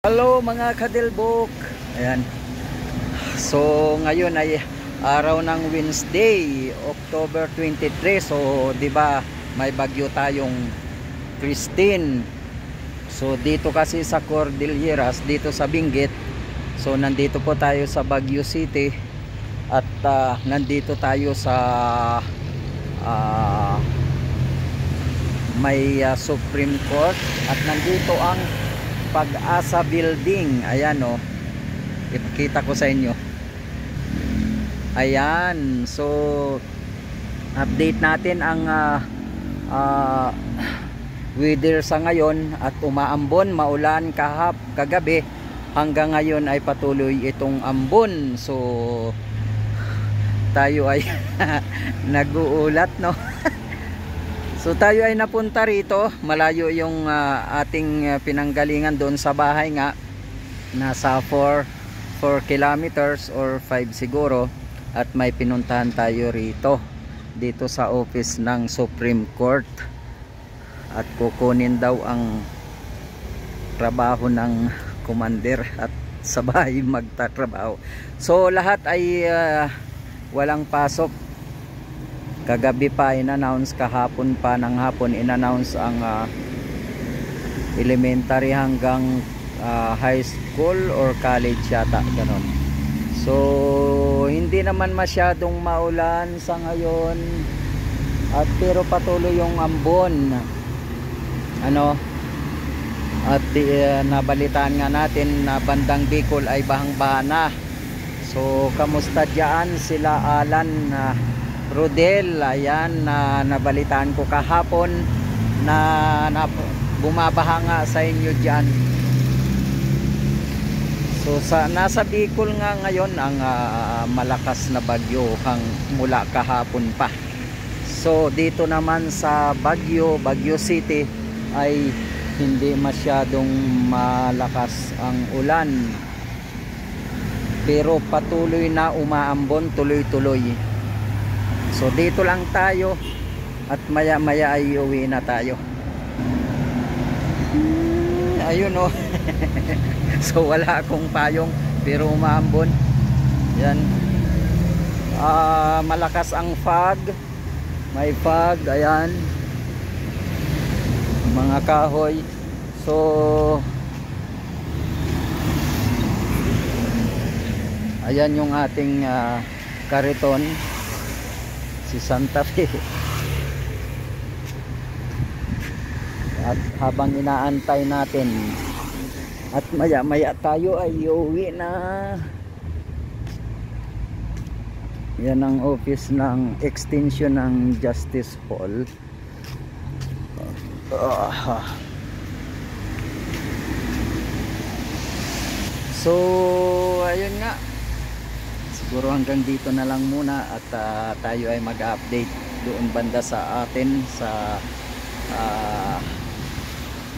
Hello mga kadilbok. Ayan. So ngayon ay araw ng Wednesday, October 23. So 'di ba may bagyo tayong Christine. So dito kasi sa Cordilleras, dito sa Benguet. So nandito po tayo sa Baguio City at nandito tayo sa may Supreme Court at nandito ang Pag-asa Building. Ayan o, ipakita ko sa inyo. Ayan, so update natin ang weather sa ngayon at umaambon, maulan kagabi, hanggang ngayon ay patuloy itong ambon. So tayo ay nag-uulat, no? So tayo ay napunta rito, malayo yung ating pinanggalingan doon sa bahay nga, nasa 4 kilometers or 5 siguro, at may pinuntahan tayo rito dito sa office ng Supreme Court at kukunin daw ang trabaho ng commander at sa bahay magtatrabaho. So lahat ay walang pasok. Kagabi pa in-announce, kahapon pa ng hapon in-announce ang elementary hanggang high school or college yata, ganon. So hindi naman masyadong maulan sa ngayon at pero patuloy yung ambon, ano, at nabalitaan nga natin na bandang Bicol ay bahang-baha na. So kamusta diyan sila Alan Rodel? Ayan, nabalitaan ko kahapon na bumabaha nga sa inyo dyan. So nasa Bicol nga ngayon ang malakas na bagyo mula kahapon pa. So dito naman sa Baguio City ay hindi masyadong malakas ang ulan, pero patuloy na umaambon, tuloy-tuloy. So dito lang tayo at maya maya ay uwi na tayo. Ayun o. So wala akong payong pero umaambon. Yan. Malakas ang fog. May fog, ayan. Mga kahoy. So ayan yung ating kariton, si Santa Fe. At habang inaantay natin at maya maya tayo ay uuwi na. Yan ang office ng extension ng Justice Hall. So ayun nga, siguro hanggang dito na lang muna at tayo ay mag-update doon banda sa atin sa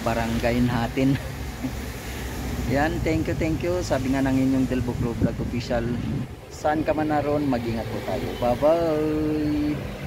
barangay natin. Yan, thank you. Sabi nga ng inyong Delbo Vlog Official, saan ka man naroon, mag-ingat po tayo. Bye bye.